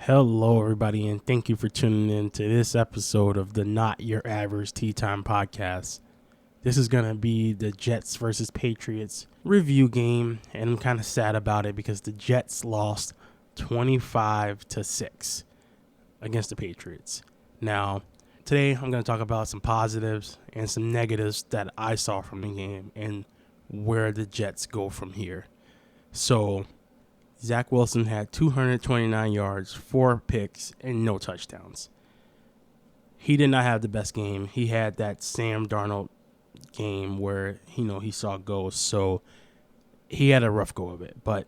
Hello, everybody, and thank you for tuning in to this episode of the Not Your Average Tea Time podcast. This is going to be the Jets versus Patriots review game, and I'm kind of sad about it because the Jets lost 25-6 against the Patriots. Now, today I'm going to talk about some positives and some negatives that I saw from the game and where the Jets go from here. So, Zach Wilson had 229 yards, 4 picks, and no touchdowns. He did not have the best game. He had that Sam Darnold game where, he saw ghosts. So he had a rough go of it. But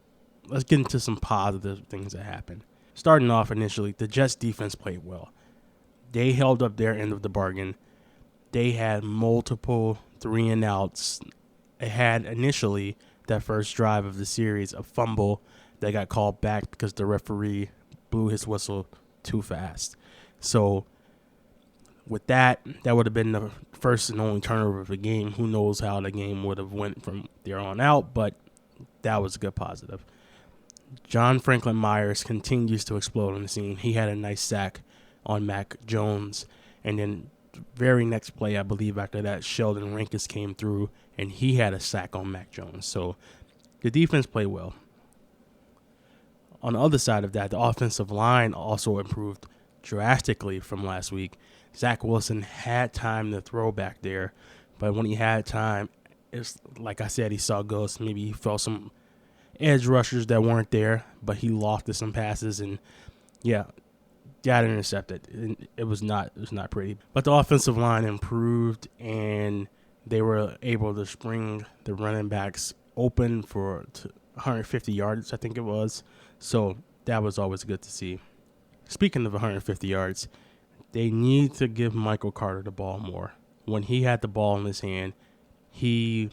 let's get into some positive things that happened. Starting off initially, the Jets defense played well. They held up their end of the bargain. They had multiple 3-and-outs. It had initially that first drive of the series, a fumble that got called back because the referee blew his whistle too fast. So with that would have been the first and only turnover of the game. Who knows how the game would have went from there on out, but that was a good positive. John Franklin Myers continues to explode on the scene. He had a nice sack on Mac Jones, and then very next play, I believe after that, Sheldon Rankins came through, and he had a sack on Mac Jones. So the defense played well. On the other side of that, the offensive line also improved drastically from last week. Zach Wilson had time to throw back there, but when he had time, it's like I said, he saw ghosts. Maybe he felt some edge rushers that weren't there, but he lofted some passes and, got intercepted. It was not pretty. But the offensive line improved, and they were able to spring the running backs open for 150 yards, I think it was. So that was always good to see. Speaking of 150 yards, they need to give Michael Carter the ball more. When he had the ball in his hand, he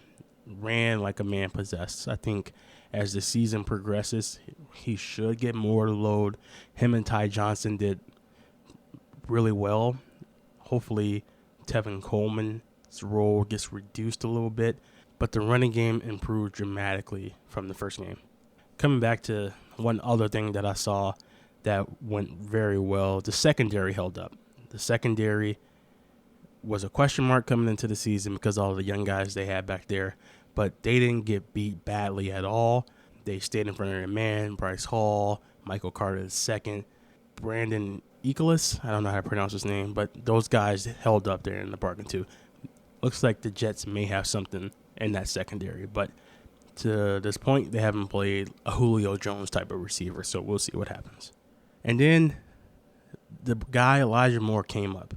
ran like a man possessed. I think as the season progresses, he should get more load. Him and Ty Johnson did really well. Hopefully, Tevin Coleman's role gets reduced a little bit, but the running game improved dramatically from the first game. Coming back to one other thing that I saw that went very well, the secondary held up. The secondary was a question mark coming into the season because of all the young guys they had back there, but they didn't get beat badly at all. They stayed in front of their man, Bryce Hall, Michael Carter II, Brandon Ekelis, I don't know how to pronounce his name, but those guys held up there in the bargain too. Looks like the Jets may have something in that secondary, but to this point, they haven't played a Julio Jones type of receiver, so we'll see what happens. And then the guy Elijah Moore came up.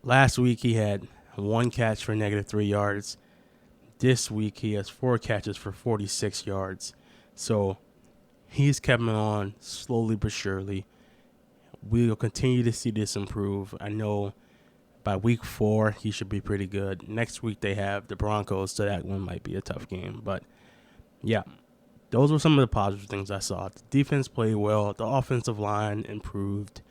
Last week, he had 1 catch for -3 yards. This week, he has 4 catches for 46 yards. So he's coming on slowly but surely. We'll continue to see this improve. I know by week 4, he should be pretty good. Next week, they have the Broncos, so that one might be a tough game. But, yeah, those were some of the positive things I saw. The defense played well. The offensive line improved.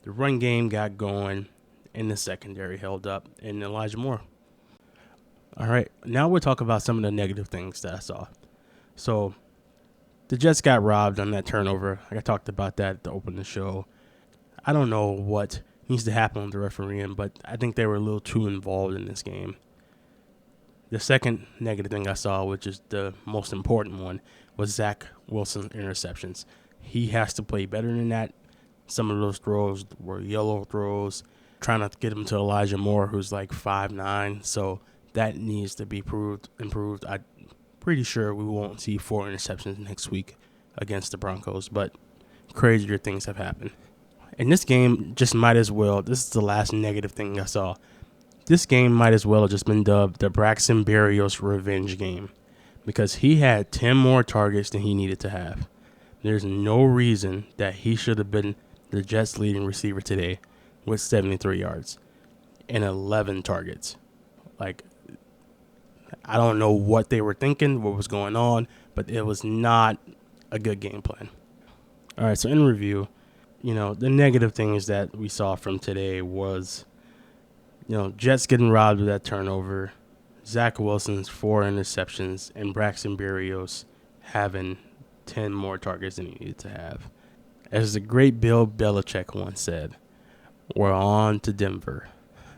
The run game got going, and the secondary held up, and Elijah Moore. All right, now we'll talk about some of the negative things that I saw. So, the Jets got robbed on that turnover. I talked about that to open the show. I don't know what needs to happen with the refereeing, but I think they were a little too involved in this game. The second negative thing I saw, which is the most important one, was Zach Wilson's interceptions. He has to play better than that. Some of those throws were yellow throws, trying not to get him to Elijah Moore, who's like 5'9", so that needs to be improved. I'm pretty sure we won't see 4 interceptions next week against the Broncos, but crazier things have happened. And this game just might as well, this is the last negative thing I saw. This game might as well have just been dubbed the Braxton Berrios revenge game because he had 10 more targets than he needed to have. There's no reason that he should have been the Jets' leading receiver today with 73 yards and 11 targets. Like, I don't know what they were thinking, what was going on, but it was not a good game plan. All right, so in review, the negative things that we saw from today was, Jets getting robbed of that turnover, Zach Wilson's 4 interceptions, and Braxton Berrios having 10 more targets than he needed to have. As the great Bill Belichick once said, we're on to Denver.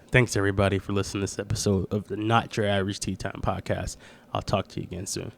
Thanks, everybody, for listening to this episode of the Not Your Average Tea Time podcast. I'll talk to you again soon.